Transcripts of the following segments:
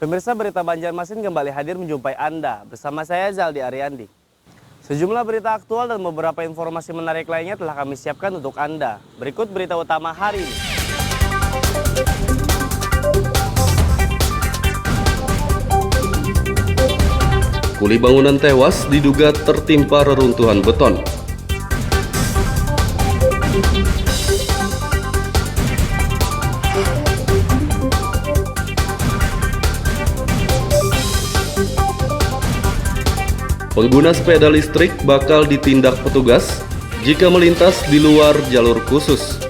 Pemirsa, berita Banjarmasin kembali hadir menjumpai Anda. Bersama saya Zaldi Ariandi. Sejumlah berita aktual dan beberapa informasi menarik lainnya telah kami siapkan untuk Anda. Berikut berita utama hari ini. Kuli bangunan tewas diduga tertimpa reruntuhan beton. Pengguna sepeda listrik bakal ditindak petugas jika melintas di luar jalur khusus.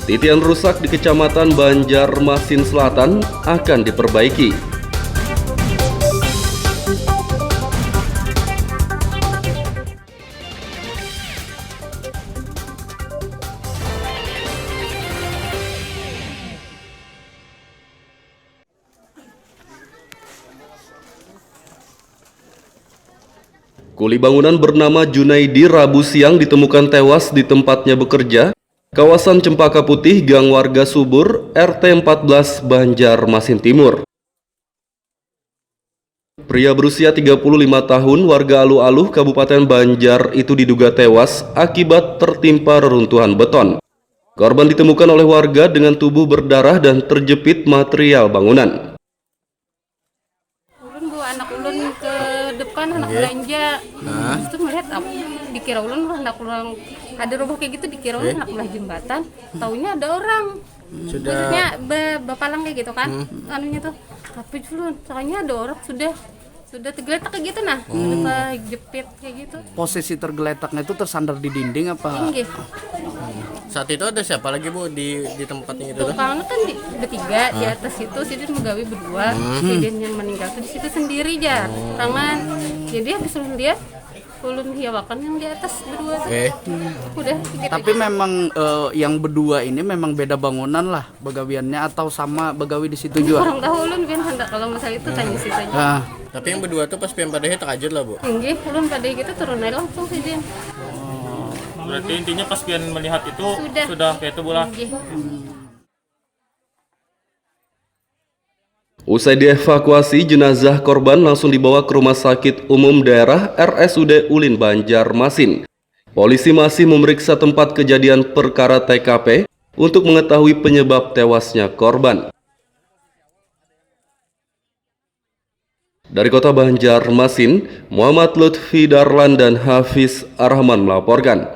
Titian rusak di Kecamatan Banjarmasin Selatan akan diperbaiki. Kuli bangunan bernama Junaidi Rabu siang ditemukan tewas di tempatnya bekerja, kawasan Cempaka Putih, Gang Warga Subur, RT 14 Banjarmasin Timur. Pria berusia 35 tahun, warga Aluh-Aluh, Kabupaten Banjar itu diduga tewas akibat tertimpa reruntuhan beton. Korban ditemukan oleh warga dengan tubuh berdarah dan terjepit material bangunan. Anak ulun ke depan anak belanja, terus tuh melihat dikira ulun anak ulun ada roboh kayak gitu, dikira ulun anak belah jembatan, taunya ada orang. Maksudnya bapalang kayak gitu kan, anunya tuh, tapi ulun soalnya ada orang sudah tergeletak kayak gitu nah, udah jepit kayak gitu. Posisi tergeletaknya itu tersandar di dinding apa? Tinggi. Saat itu ada siapa lagi Bu di tempatnya itu? Tukangnya kan bertiga di atas itu, Sidin Megawi berdua, Sidin yang meninggal tuh di situ sendiri aja, tangan. Jadi habis ulun lihat, ulun hiawakan yang di atas berdua. Udah gitu. Tapi memang yang berdua ini memang beda bangunan lah begawiannya atau sama begawi di situ juga? Orang tahu ulun biar hendak kalau masalah itu tanya sih saja. Tapi yang berdua tuh pas pian padahnya takajud lah Bu. Tinggi, ulun pada gitu turun aja langsung Sidin. Berarti intinya pas pian melihat itu sudah kayak itu bola. Usai dievakuasi, jenazah korban langsung dibawa ke Rumah Sakit Umum Daerah RSUD Ulin Banjarmasin. Polisi masih memeriksa tempat kejadian perkara TKP untuk mengetahui penyebab tewasnya korban. Dari Kota Banjarmasin, Muhammad Lutfi Darlan dan Hafiz Arrahman melaporkan.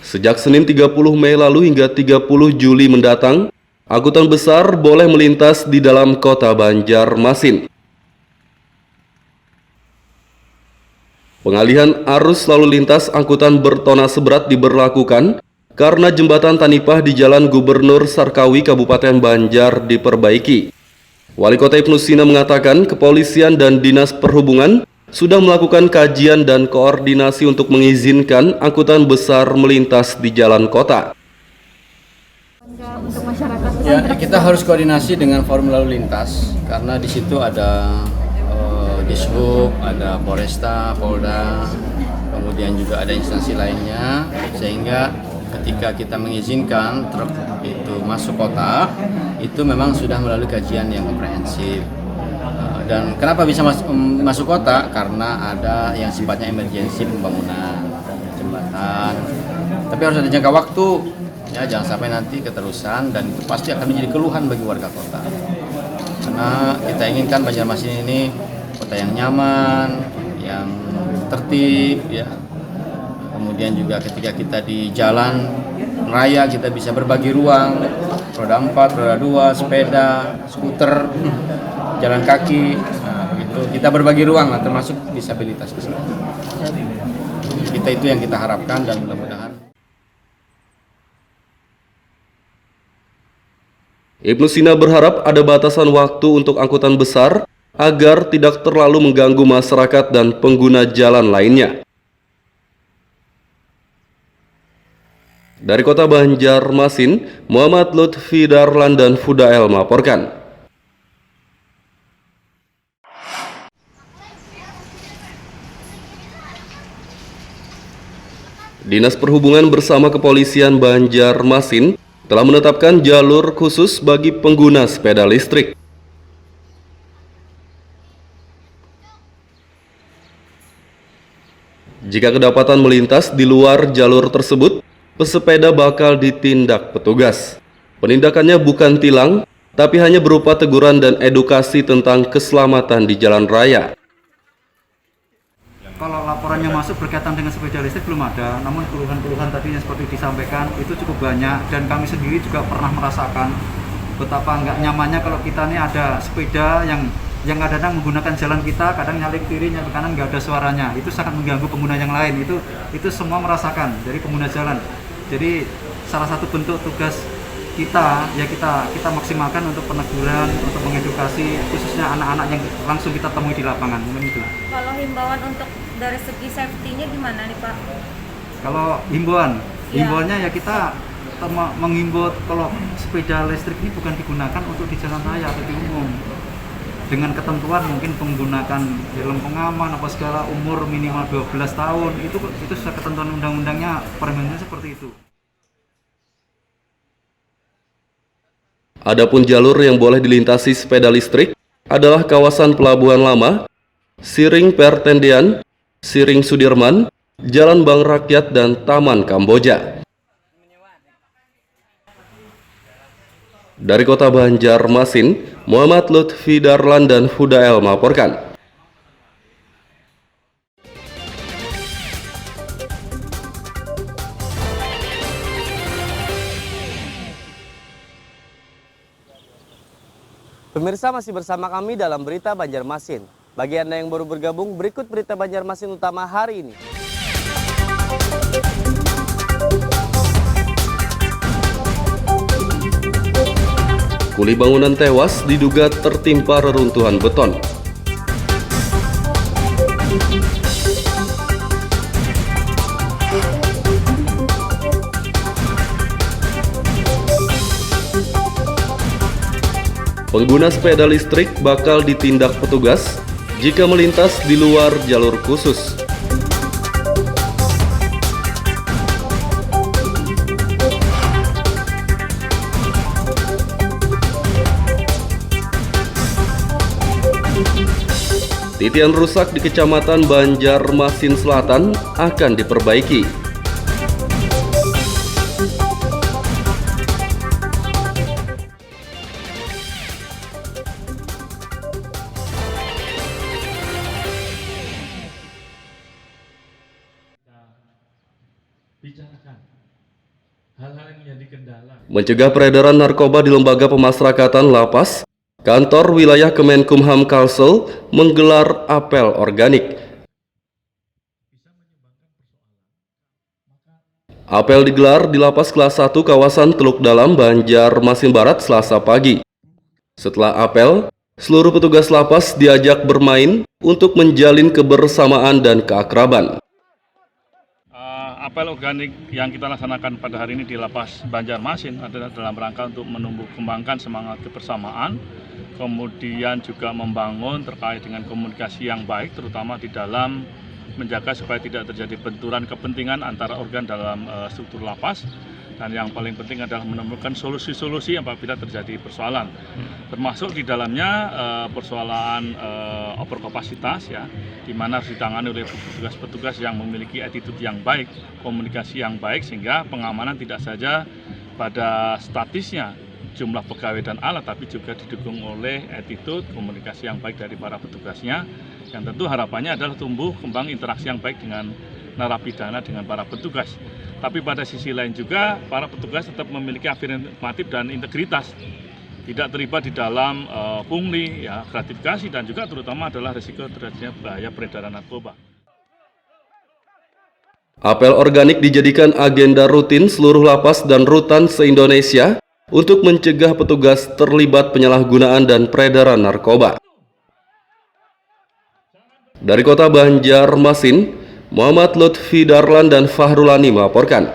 Sejak Senin 30 Mei lalu hingga 30 Juli mendatang, angkutan besar boleh melintas di dalam Kota Banjarmasin. Pengalihan arus lalu lintas angkutan bertona seberat diberlakukan karena jembatan Tanipah di Jalan Gubernur Sarkawi Kabupaten Banjar diperbaiki. Wali Kota Ibnu Sina mengatakan kepolisian dan Dinas Perhubungan sudah melakukan kajian dan koordinasi untuk mengizinkan angkutan besar melintas di jalan kota. Ya, kita harus koordinasi dengan forum lalu lintas karena di situ ada Dishub, ada Polresta, Polda, kemudian juga ada instansi lainnya, sehingga ketika kita mengizinkan truk itu masuk kota, itu memang sudah melalui kajian yang komprehensif. Dan kenapa bisa masuk kota? Karena ada yang sifatnya emergensi pembangunan jembatan. Tapi harus ada jangka waktu, ya jangan sampai nanti keterusan dan itu pasti akan menjadi keluhan bagi warga kota. Karena kita inginkan Banjarmasin ini kota yang nyaman, yang tertib, ya. Kemudian juga ketika kita di jalan raya kita bisa berbagi ruang, roda 4, roda 2, sepeda, skuter, jalan kaki, begitu. Kita berbagi ruang lah, termasuk disabilitas di sini. Kita itu yang kita harapkan dan mudah-mudahan. Ibnu Sina berharap ada batasan waktu untuk angkutan besar agar tidak terlalu mengganggu masyarakat dan pengguna jalan lainnya. Dari kota Banjarmasin, Muhammad Lutfi Darlan dan Fudael melaporkan. Dinas Perhubungan bersama Kepolisian Banjarmasin telah menetapkan jalur khusus bagi pengguna sepeda listrik. Jika kedapatan melintas di luar jalur tersebut, pesepeda bakal ditindak petugas. Penindakannya bukan tilang, tapi hanya berupa teguran dan edukasi tentang keselamatan di jalan raya. Kalau laporannya masuk berkaitan dengan sepeda listrik belum ada, namun keluhan-keluhan tadi yang seperti disampaikan itu cukup banyak, dan kami sendiri juga pernah merasakan betapa nggak nyamannya kalau kita nih ada sepeda yang kadang menggunakan jalan kita, kadang nyalip kiri, nyalip kanan, nggak ada suaranya. Itu sangat mengganggu pengguna yang lain. Itu semua merasakan dari pengguna jalan. Jadi salah satu bentuk tugas kita ya kita maksimalkan untuk peneguran, untuk mengedukasi khususnya anak-anak yang langsung kita temui di lapangan. Itu. Kalau himbauan untuk dari segi safety-nya gimana nih Pak? Kalau himbauannya ya kita menghimbau kalau sepeda listrik ini bukan digunakan untuk di jalan raya atau di umum. Dengan ketentuan mungkin menggunakan helm pengaman apa segala, umur minimal 12 tahun, itu sudah ketentuan undang-undangnya, permennya seperti itu. Adapun jalur yang boleh dilintasi sepeda listrik adalah kawasan Pelabuhan Lama, Siring Pertendean, Siring Sudirman, Jalan Bank Rakyat, dan Taman Kamboja. Dari kota Banjarmasin, Muhammad Lutfi Darlan dan Fudael melaporkan. Pemirsa masih bersama kami dalam Berita Banjarmasin. Bagi Anda yang baru bergabung, berikut Berita Banjarmasin utama hari ini. Kuli bangunan tewas diduga tertimpa reruntuhan beton. Pengguna sepeda listrik bakal ditindak petugas jika melintas di luar jalur khusus. Titian rusak di Kecamatan Banjarmasin Selatan akan diperbaiki. Mencegah peredaran narkoba di lembaga pemasrakatan Lapas, Kantor Wilayah Kemenkumham Kalsel menggelar apel organik. Apel digelar di Lapas Kelas 1 kawasan Teluk Dalam, Banjarmasin Barat, Selasa pagi. Setelah apel, seluruh petugas lapas diajak bermain untuk menjalin kebersamaan dan keakraban. Apel organik yang kita laksanakan pada hari ini di Lapas Banjarmasin adalah dalam rangka untuk menumbuh kembangkan semangat kebersamaan, kemudian juga membangun terkait dengan komunikasi yang baik, terutama di dalam menjaga supaya tidak terjadi benturan kepentingan antara organ dalam struktur lapas, dan yang paling penting adalah menemukan solusi-solusi apabila terjadi persoalan, termasuk di dalamnya persoalan overkapasitas, ya, di mana harus ditangani oleh petugas-petugas yang memiliki attitude yang baik, komunikasi yang baik, sehingga pengamanan tidak saja pada statisnya jumlah pegawai dan alat, tapi juga didukung oleh attitude, komunikasi yang baik dari para petugasnya, yang tentu harapannya adalah tumbuh kembang interaksi yang baik dengan narapidana, dengan para petugas. Tapi pada sisi lain juga para petugas tetap memiliki afirmatif dan integritas, tidak terlibat di dalam pungli, ya, gratifikasi, dan juga terutama adalah risiko terjadinya bahaya peredaran narkoba. Apel organik dijadikan agenda rutin seluruh lapas dan rutan se-Indonesia untuk mencegah petugas terlibat penyalahgunaan dan peredaran narkoba. Dari kota Banjarmasin, Muhammad Lutfi Darlan dan Fahrulani melaporkan.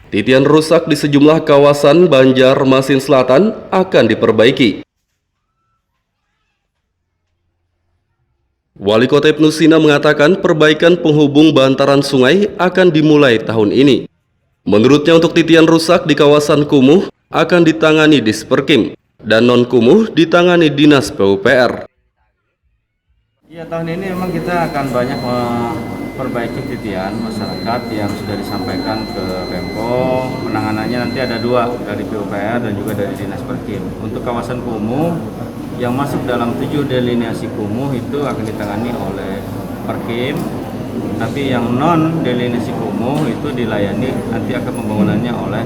Titian rusak di sejumlah kawasan Banjarmasin Selatan akan diperbaiki. Wali Kota Ibnu Sina mengatakan perbaikan penghubung bantaran sungai akan dimulai tahun ini. Menurutnya untuk titian rusak di kawasan kumuh akan ditangani Disperkim dan non-kumuh ditangani Dinas PUPR. Ya, tahun ini memang kita akan banyak memperbaiki titian masyarakat yang sudah disampaikan ke Pemko. Penanganannya nanti ada 2, dari PUPR dan juga dari Dinas Perkim. Untuk kawasan kumuh yang masuk dalam 7 delineasi kumuh itu akan ditangani oleh Perkim, tapi yang non delineasi kumuh itu dilayani nanti akan pembangunannya oleh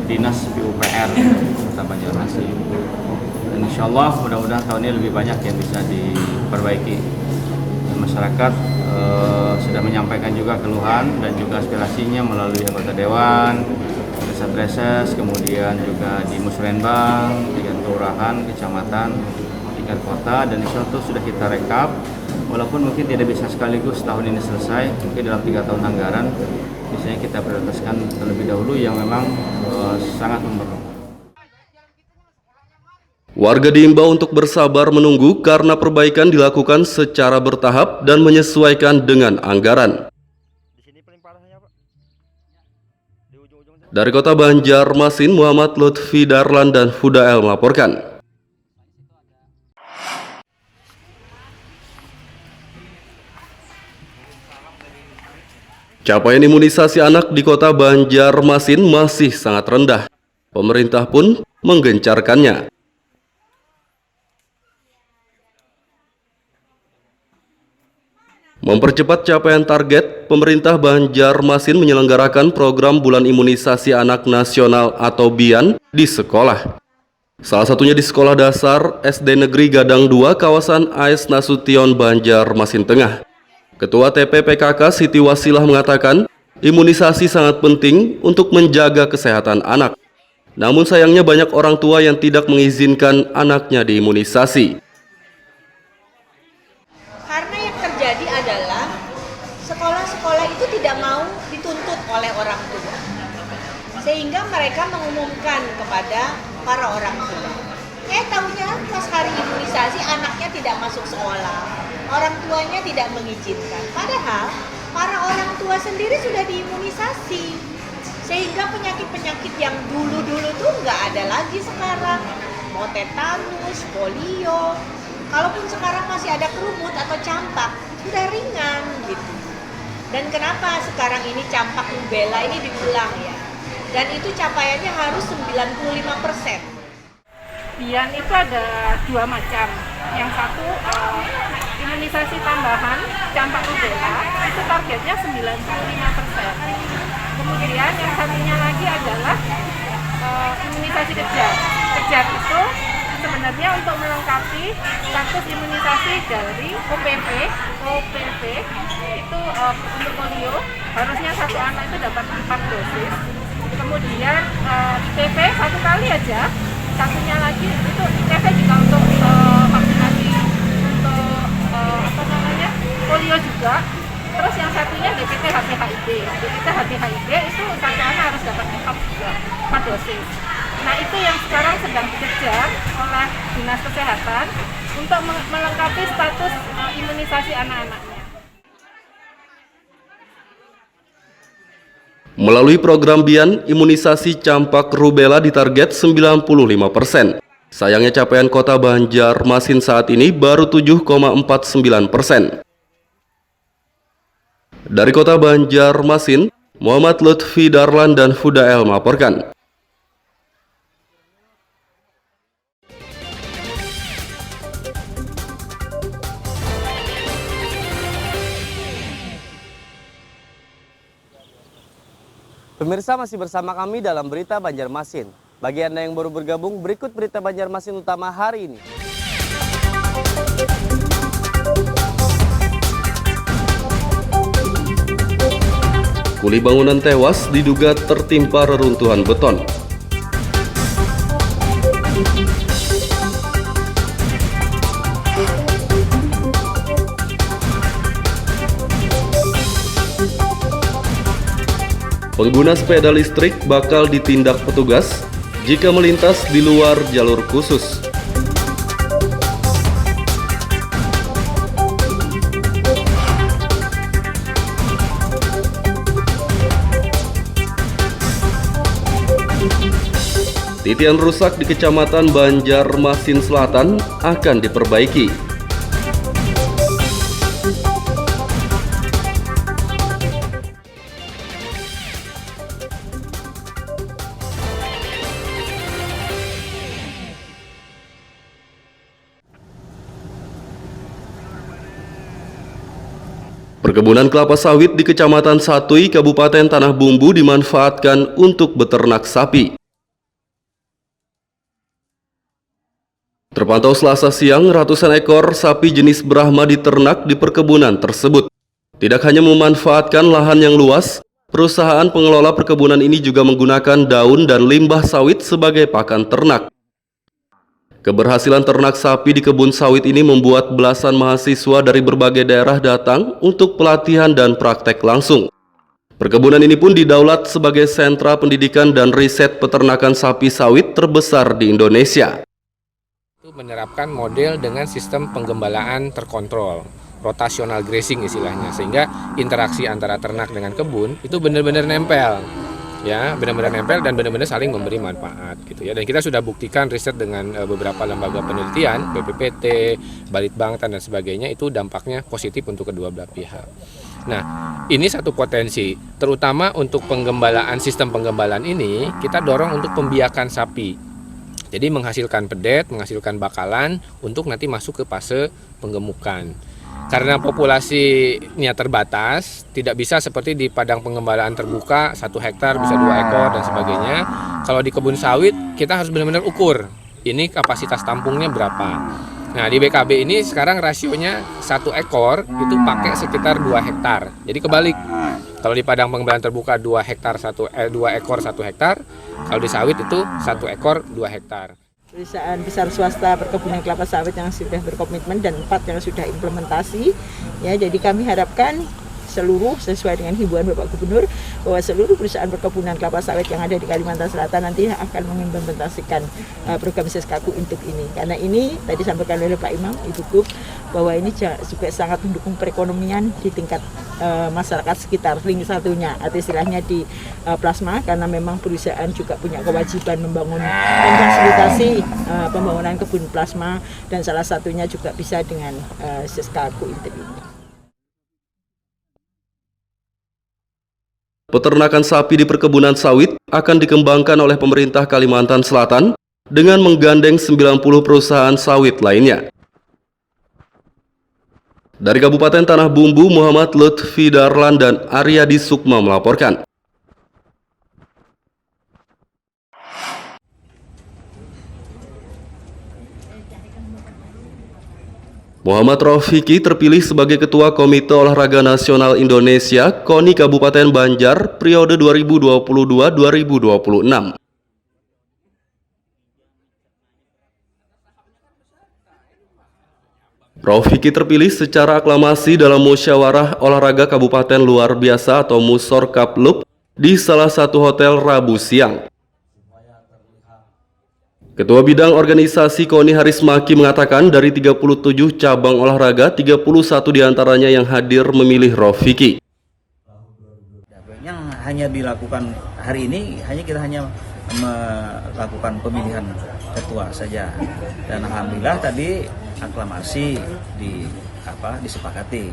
Dinas PUPR Kota Banjarmasin. Dan insya Allah mudah-mudahan tahun ini lebih banyak yang bisa diperbaiki. Dan masyarakat sudah menyampaikan juga keluhan dan juga aspirasinya melalui anggota Dewan, Reses, kemudian juga di Musrenbang, tingkat kelurahan, kecamatan, tingkat kota, dan insya Allah sudah kita rekap. Walaupun mungkin tidak bisa sekaligus tahun ini selesai, mungkin dalam 3 tahun anggaran, biasanya kita prioritaskan terlebih dahulu yang memang sangat memerlukan. Warga diimbau untuk bersabar menunggu karena perbaikan dilakukan secara bertahap dan menyesuaikan dengan anggaran. Dari Kota Banjarmasin, Muhammad Lutfi Darlan dan Hudael melaporkan. Capaian imunisasi anak di Kota Banjarmasin masih sangat rendah. Pemerintah pun menggencarkannya. Mempercepat capaian target, pemerintah Banjarmasin menyelenggarakan program Bulan Imunisasi Anak Nasional atau BIAN di sekolah. Salah satunya di Sekolah Dasar SD Negeri Gadang 2 kawasan AS Nasution Banjarmasin Tengah. Ketua TPPKK Siti Wasilah mengatakan, imunisasi sangat penting untuk menjaga kesehatan anak. Namun sayangnya banyak orang tua yang tidak mengizinkan anaknya diimunisasi. Jadi adalah sekolah-sekolah itu tidak mau dituntut oleh orang tua, sehingga mereka mengumumkan kepada para orang tua. Tahunya pas hari imunisasi anaknya tidak masuk sekolah, orang tuanya tidak mengizinkan. Padahal para orang tua sendiri sudah diimunisasi, sehingga penyakit-penyakit yang dulu-dulu tuh nggak ada lagi sekarang. Mau tetanus, polio, kalaupun sekarang masih ada kerumut atau campak, sudah ringan gitu. Dan kenapa sekarang ini campak rubella ini diulang ya? Dan itu capaiannya harus 95%. BIAN itu ada 2 macam. Yang satu imunisasi tambahan campak rubella, itu targetnya 95%. Kemudian yang satunya lagi adalah imunisasi kejar. Kejar itu sebenarnya untuk melengkapi status imunisasi dari OPP itu untuk polio harusnya satu anak itu dapat 4 dosis. Kemudian IPV 1 kali aja, satunya lagi itu IPV juga untuk vaksinasi untuk polio juga. Terus yang satunya DPT HPHIB. DPT HPHIB itu satu anak harus dapat 4 dosis. Nah itu yang sekarang sedang dikejar oleh Dinas Kesehatan untuk melengkapi status imunisasi anak-anaknya. Melalui program BIAN, imunisasi campak rubella ditarget 95%. Sayangnya capaian Kota Banjarmasin saat ini baru 7,49%. Dari Kota Banjarmasin, Muhammad Lutfi Darlan dan Hudael melaporkan. Pemirsa masih bersama kami dalam Berita Banjarmasin. Bagi Anda yang baru bergabung, berikut Berita Banjarmasin utama hari ini. Kuli bangunan tewas diduga tertimpa reruntuhan beton. Pengguna sepeda listrik bakal ditindak petugas jika melintas di luar jalur khusus. Titian rusak di Kecamatan Banjarmasin Selatan akan diperbaiki. Perkebunan kelapa sawit di Kecamatan Satui, Kabupaten Tanah Bumbu dimanfaatkan untuk beternak sapi. Terpantau Selasa siang, ratusan ekor sapi jenis Brahma diternak di perkebunan tersebut. Tidak hanya memanfaatkan lahan yang luas, perusahaan pengelola perkebunan ini juga menggunakan daun dan limbah sawit sebagai pakan ternak. Keberhasilan ternak sapi di kebun sawit ini membuat belasan mahasiswa dari berbagai daerah datang untuk pelatihan dan praktek langsung. Perkebunan ini pun didaulat sebagai sentra pendidikan dan riset peternakan sapi sawit terbesar di Indonesia. Menerapkan model dengan sistem penggembalaan terkontrol, rotational grazing istilahnya, sehingga interaksi antara ternak dengan kebun itu benar-benar nempel, ya, benar-benar nempel dan benar-benar saling memberi manfaat, gitu ya. Dan kita sudah buktikan riset dengan beberapa lembaga penelitian, BPPT, Balitbangtan dan sebagainya, itu dampaknya positif untuk kedua belah pihak. Nah, ini satu potensi, terutama untuk penggembalaan, sistem penggembalaan ini kita dorong untuk pembiakan sapi. Jadi menghasilkan pedet, menghasilkan bakalan untuk nanti masuk ke fase penggemukan. Karena populasinya terbatas, tidak bisa seperti di padang pengembalaan terbuka, 1 hektar bisa 2 ekor dan sebagainya. Kalau di kebun sawit, kita harus benar-benar ukur, ini kapasitas tampungnya berapa. Nah, di BKB ini sekarang rasionya 1 ekor itu pakai sekitar 2 hektar. Jadi kebalik. Kalau di padang pengembalaan terbuka 2 ekor 1 hektar, kalau di sawit itu 1 ekor 2 hektar. Perusahaan besar swasta perkebunan kelapa sawit yang sudah berkomitmen dan 4 yang sudah implementasi. Ya, jadi kami harapkan seluruh sesuai dengan himbauan Bapak Gubernur bahwa seluruh perusahaan perkebunan kelapa sawit yang ada di Kalimantan Selatan nanti akan mengimplementasikan program Seskaku untuk ini. Karena ini tadi sampaikan oleh Pak Imam, Ibu Gub, bahwa ini juga sangat mendukung perekonomian di tingkat masyarakat sekitar link satunya atau istilahnya di plasma, karena memang perusahaan juga punya kewajiban membangun memfasilitasi pembangunan kebun plasma dan salah satunya juga bisa dengan Seskaku ini. Peternakan sapi di perkebunan sawit akan dikembangkan oleh pemerintah Kalimantan Selatan dengan menggandeng 90 perusahaan sawit lainnya. Dari Kabupaten Tanah Bumbu, Muhammad Lutfi Darlan dan Aryadi Sukma melaporkan. Muhammad Raufiki terpilih sebagai Ketua Komite Olahraga Nasional Indonesia KONI Kabupaten Banjar periode 2022-2026. Raufiki terpilih secara aklamasi dalam musyawarah olahraga kabupaten luar biasa atau Musor Kaplub di salah satu hotel Rabu siang. Ketua Bidang Organisasi KONI Haris Maki mengatakan dari 37 cabang olahraga, 31 diantaranya yang hadir memilih Raufiki. Yang hanya dilakukan hari ini, kita hanya melakukan pemilihan ketua saja. Dan alhamdulillah tadi aklamasi disepakati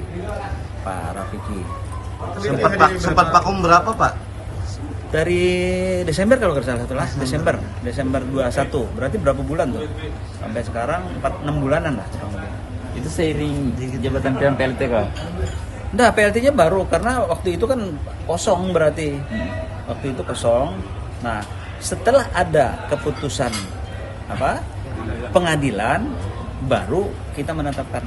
Pak Raufiki. Sempat vakum berapa Pak? Dari Desember kalau nggak salah lah, Desember 21, berarti berapa bulan tuh? Sampai sekarang 6 bulanan lah. Itu seiring di jabatan PLT kah? Enggak, PLT-nya baru karena waktu itu kan kosong berarti. Waktu itu kosong. Nah, setelah ada keputusan pengadilan baru kita menetapkan.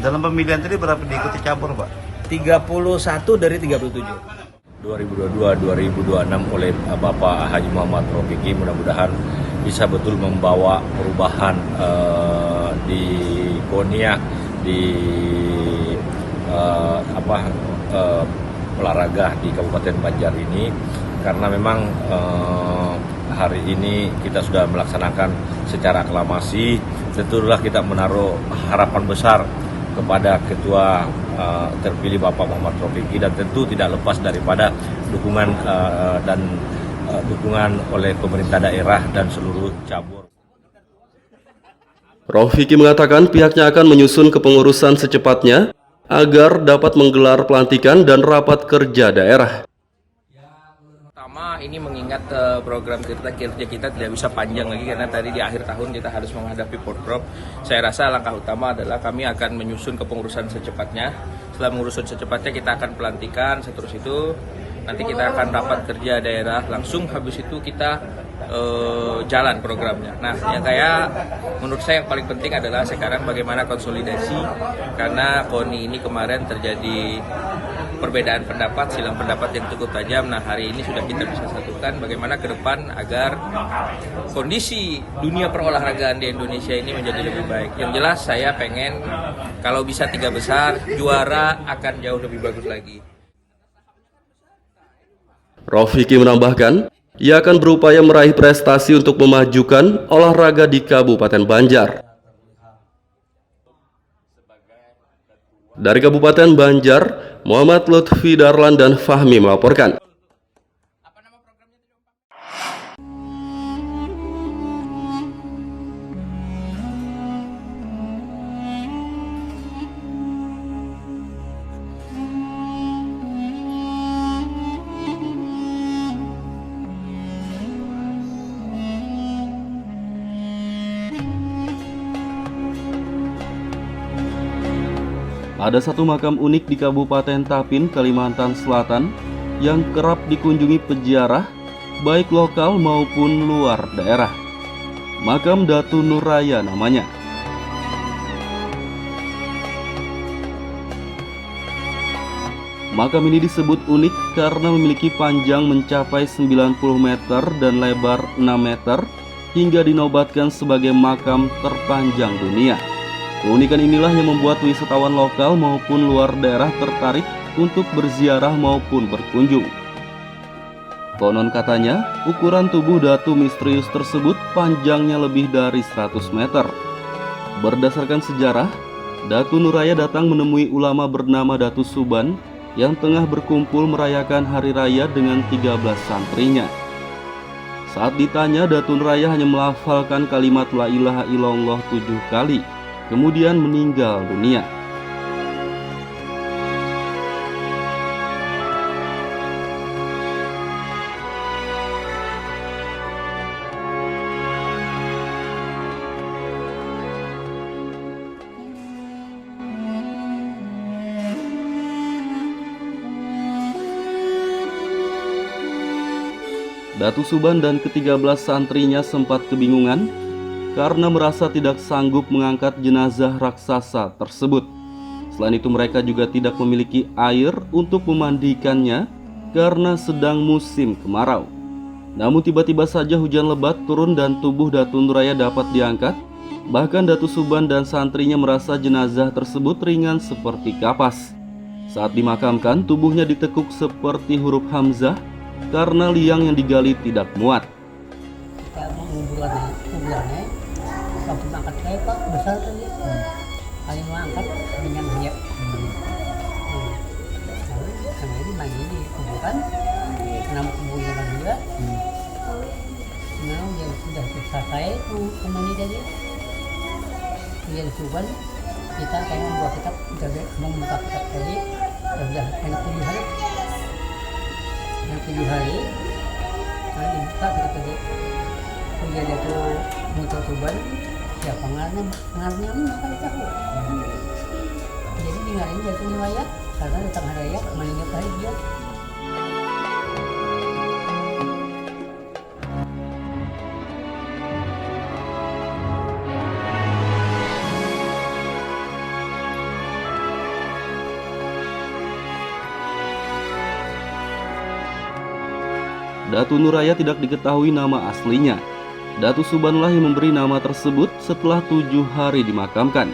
Dalam pemilihan tadi berapa diikuti cabur, Pak? 31 dari 37. 2022-2026 oleh Bapak Haji Muhammad Raufiki, mudah-mudahan bisa betul membawa perubahan di KONI, di olahraga di Kabupaten Banjar ini karena memang hari ini kita sudah melaksanakan secara aklamasi. Tentulah kita menaruh harapan besar kepada Ketua terpilih Bapak Muhammad Rofiki, dan tentu tidak lepas daripada dukungan dukungan oleh pemerintah daerah dan seluruh cabur. Rofiki mengatakan pihaknya akan menyusun kepengurusan secepatnya agar dapat menggelar pelantikan dan rapat kerja daerah. Pertama, ini mengingat program kerja kita tidak bisa panjang lagi karena tadi di akhir tahun kita harus menghadapi Porprov. Saya rasa langkah utama adalah kami akan menyusun kepengurusan secepatnya. Setelah mengurusan secepatnya kita akan pelantikan, seterus itu nanti kita akan rapat kerja daerah langsung, habis itu kita jalan programnya. Nah, yang menurut saya yang paling penting adalah sekarang bagaimana konsolidasi, karena KONI ini kemarin terjadi perbedaan pendapat, silang pendapat yang cukup tajam. Nah, hari ini sudah kita bisa satukan bagaimana ke depan agar kondisi dunia perolahragaan di Indonesia ini menjadi lebih baik. Yang jelas saya pengen kalau bisa 3 besar, juara akan jauh lebih bagus lagi. Rofiki menambahkan, ia akan berupaya meraih prestasi untuk memajukan olahraga di Kabupaten Banjar. Dari Kabupaten Banjar, Muhammad Lutfi Darlan dan Fahmi melaporkan. Ada satu makam unik di Kabupaten Tapin, Kalimantan Selatan yang kerap dikunjungi peziarah baik lokal maupun luar daerah. Makam Datu Nuraya namanya. Makam ini disebut unik karena memiliki panjang mencapai 90 meter dan lebar 6 meter hingga dinobatkan sebagai makam terpanjang dunia. Keunikan inilah yang membuat wisatawan lokal maupun luar daerah tertarik untuk berziarah maupun berkunjung. Konon katanya, ukuran tubuh Datu misterius tersebut panjangnya lebih dari 100 meter. Berdasarkan sejarah, Datu Nuraya datang menemui ulama bernama Datu Suban yang tengah berkumpul merayakan hari raya dengan 13 santrinya. Saat ditanya, Datu Nuraya hanya melafalkan kalimat La ilaha illallah 7 kali. Kemudian meninggal dunia. Datu Suban dan ke-13 santrinya sempat kebingungan karena merasa tidak sanggup mengangkat jenazah raksasa tersebut. Selain itu mereka juga tidak memiliki air untuk memandikannya karena sedang musim kemarau. Namun tiba-tiba saja hujan lebat turun dan tubuh Datu Nuraya dapat diangkat. Bahkan Datu Suban dan santrinya merasa jenazah tersebut ringan seperti kapas. Saat dimakamkan, tubuhnya ditekuk seperti huruf Hamzah karena liang yang digali tidak muat. Waktu angkat saya Pak besar tadi, kali mau angkat dengan hanya karena ini lagi di kuburan, nama kuburan juga. Nah, yang sudah selesai kembali tadi, dia disuban kita kayak membuat kitab, kita membuka kitab tadi, sudah yang 7 hari, nah dibuka kitab tadi, kemudian itu muncul suban. Ya pengarnya bukan tahu. Jadi dengarin Datu Nuraya karena datang hari raya meninggal hari dia. Datu Nuraya tidak diketahui nama aslinya. Datu Subanlah yang memberi nama tersebut setelah 7 hari dimakamkan.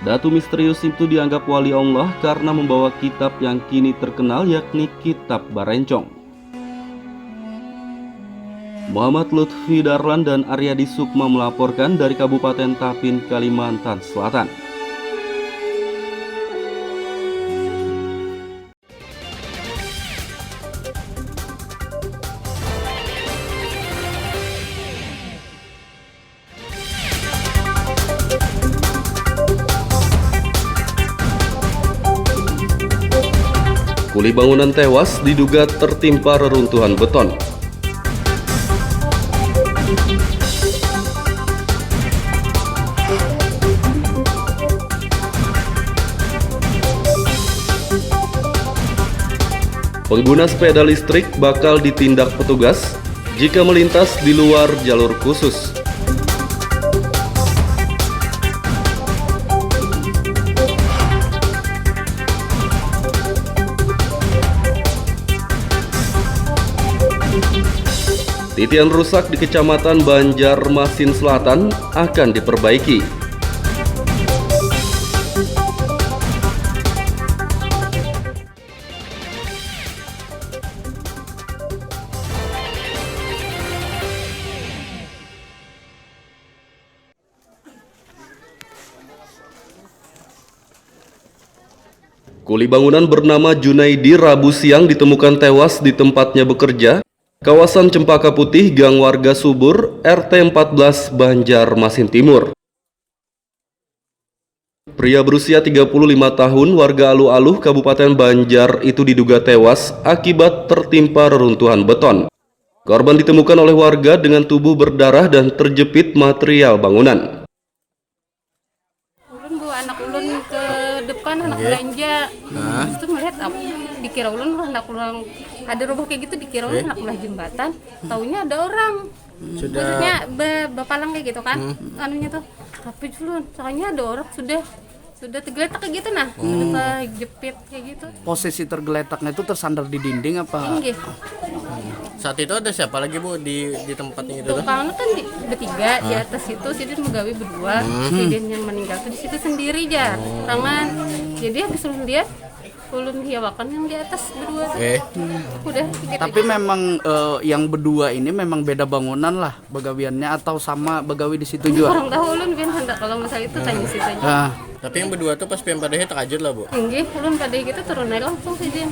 Datu misterius itu dianggap wali Allah karena membawa kitab yang kini terkenal yakni Kitab Barencong. Muhammad Lutfi Darlan dan Aryadi Sukma melaporkan dari Kabupaten Tapin, Kalimantan Selatan. Kuli bangunan tewas diduga tertimpa reruntuhan beton. Pengguna sepeda listrik bakal ditindak petugas jika melintas di luar jalur khusus. Titian rusak di Kecamatan Banjarmasin Selatan akan diperbaiki. Kuli bangunan bernama Junaidi Rabu siang ditemukan tewas di tempatnya bekerja, kawasan Cempaka Putih, Gang Warga Subur, RT 14 Banjarmasin Timur. Pria berusia 35 tahun warga Aluh-Aluh Kabupaten Banjar itu diduga tewas akibat tertimpa reruntuhan beton. Korban ditemukan oleh warga dengan tubuh berdarah dan terjepit material bangunan. Ulun bawa anak ulun ke depan anak belanja. Terus tuh melihat dikira ulun hendak pulang ada roboh kayak gitu, dikira ulun hendak belah jembatan, taunya ada orang. Maksudnya bapalang kayak gitu kan, anunya tuh. Tapi ulun soalnya ada orang sudah tergeletak kayak gitu nah, sudah terjepit kayak gitu. Posisi tergeletaknya itu tersandar di dinding apa? Tinggi. Saat itu ada siapa lagi Bu di tempatnya itu? Tukangnya kan bertiga di atas itu, Sidin Megawi berdua, Sidin yang meninggal tuh di situ sendiri aja, tangan. Jadi habis ulun lihat, ulun hiawakan yang di atas berdua. Udah. Gitu Tapi aja. memang yang berdua ini memang beda bangunan lah begawiannya atau sama begawi di situ juga? Orang tahu ulun biar hendak kalau masalah itu tanya situ aja. Tapi yang berdua tuh pas pian padahnya terkajut lah Bu. Tinggi, ulun pada gitu turun naik langsung Sidin.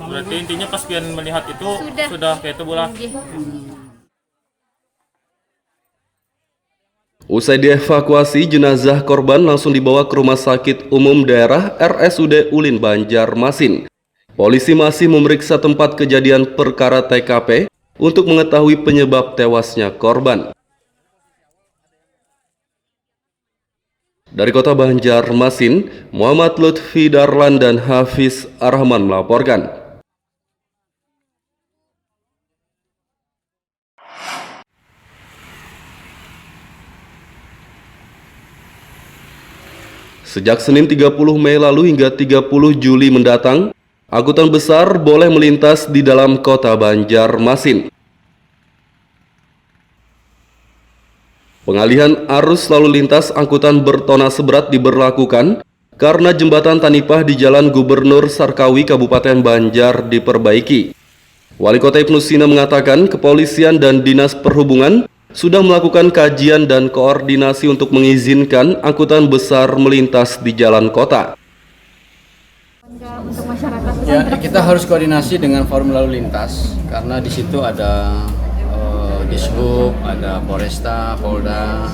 Berarti intinya pas pian melihat itu sudah kayak itu bola. Usai dievakuasi, jenazah korban langsung dibawa ke Rumah Sakit Umum Daerah RSUD Ulin Banjarmasin. Polisi masih memeriksa tempat kejadian perkara TKP untuk mengetahui penyebab tewasnya korban. Dari Kota Banjarmasin, Muhammad Lutfi Darlan dan Hafiz Arrahman melaporkan. Sejak Senin 30 Mei lalu hingga 30 Juli mendatang, angkutan besar boleh melintas di dalam Kota Banjarmasin. Pengalihan arus lalu lintas angkutan bertona seberat diberlakukan karena jembatan Tanipah di Jalan Gubernur Sarkawi Kabupaten Banjar diperbaiki. Wali Kota Ibnu Sina mengatakan kepolisian dan Dinas Perhubungan sudah melakukan kajian dan koordinasi untuk mengizinkan angkutan besar melintas di jalan kota. Ya, kita harus koordinasi dengan forum lalu lintas karena di situ ada Dishub, ada Polresta, Polda,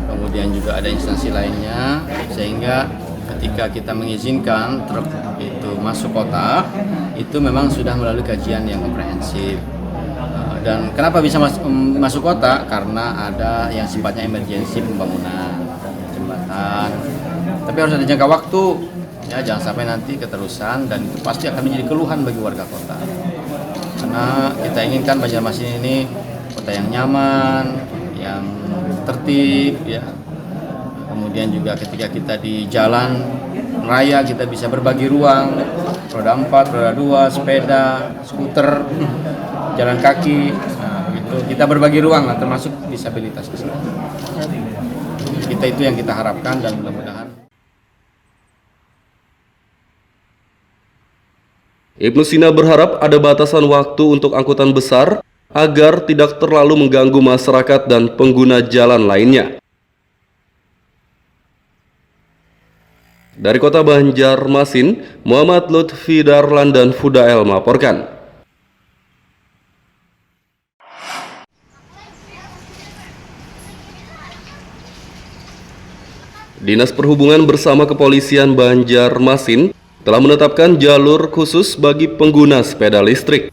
kemudian juga ada instansi lainnya, sehingga ketika kita mengizinkan truk itu masuk kota, itu memang sudah melalui kajian yang komprehensif. Dan kenapa bisa masuk kota? Karena ada yang sifatnya emergensi pembangunan jembatan. Tapi harus ada jangka waktu, ya jangan sampai nanti keterusan dan itu pasti akan menjadi keluhan bagi warga kota. Karena kita inginkan Banjarmasin ini kota yang nyaman, yang tertib, ya. Kemudian juga ketika kita di jalan raya kita bisa berbagi ruang, roda 4, roda 2, sepeda, skuter, jalan kaki, nah, gitu. Kita berbagi ruang lah, termasuk disabilitas di sini. Kita itu yang kita harapkan dan mudah-mudahan. Ibnu Sina berharap ada batasan waktu untuk angkutan besar agar tidak terlalu mengganggu masyarakat dan pengguna jalan lainnya. Dari Kota Banjarmasin, Muhammad Lutfi Darlan dan Fudael melaporkan. Dinas Perhubungan bersama Kepolisian Banjarmasin telah menetapkan jalur khusus bagi pengguna sepeda listrik.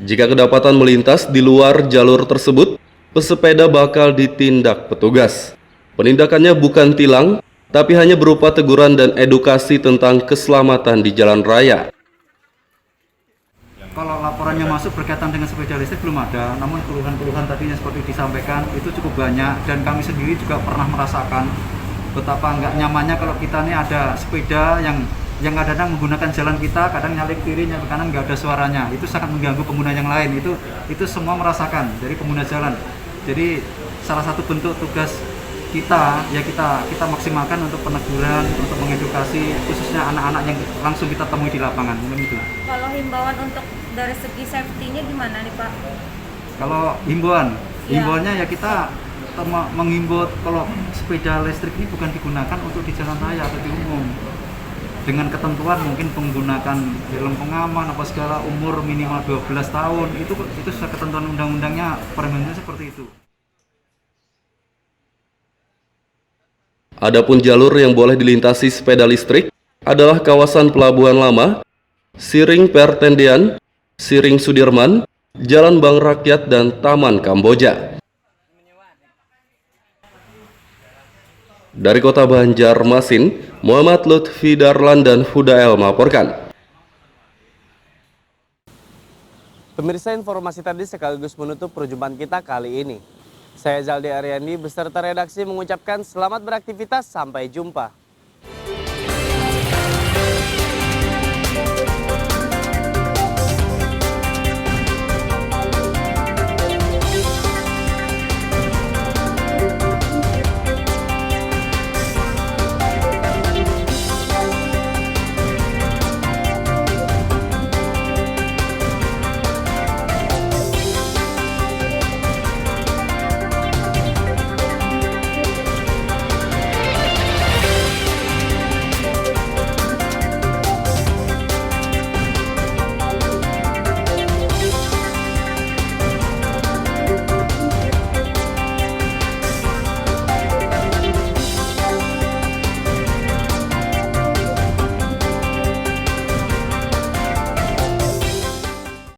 Jika kedapatan melintas di luar jalur tersebut, pesepeda bakal ditindak petugas. Penindakannya bukan tilang, tapi hanya berupa teguran dan edukasi tentang keselamatan di jalan raya. Kalau laporannya masuk berkaitan dengan sepeda listrik belum ada, namun keluhan-keluhan tadi yang seperti disampaikan itu cukup banyak, dan kami sendiri juga pernah merasakan betapa nggak nyamannya kalau kita nih ada sepeda yang kadang menggunakan jalan kita, kadang nyalip kiri, nyalip kanan, nggak ada suaranya. Itu sangat mengganggu pengguna yang lain. Itu semua merasakan dari pengguna jalan. Jadi salah satu bentuk tugas kita ya kita maksimalkan untuk peneguran, untuk mengedukasi khususnya anak-anak yang langsung kita temui di lapangan. Itu. Kalau himbauan untuk dari segi safety-nya gimana nih Pak? Kalau himbauannya ya kita menghimbau kalau sepeda listrik ini bukan digunakan untuk di jalan raya atau di umum. Dengan ketentuan mungkin menggunakan helm pengaman apa segala, umur minimal 12 tahun, itu sudah ketentuan undang-undangnya, permennya seperti itu. Adapun jalur yang boleh dilintasi sepeda listrik adalah kawasan Pelabuhan Lama, Siring Pertendean, Siring Sudirman, Jalan Bank Rakyat, dan Taman Kamboja. Dari Kota Banjarmasin, Muhammad Lutfi Darlan dan Fudael melaporkan. Pemirsa, informasi tadi sekaligus menutup perjumpaan kita kali ini. Saya Zaldi Ariandi beserta redaksi mengucapkan selamat beraktivitas, sampai jumpa.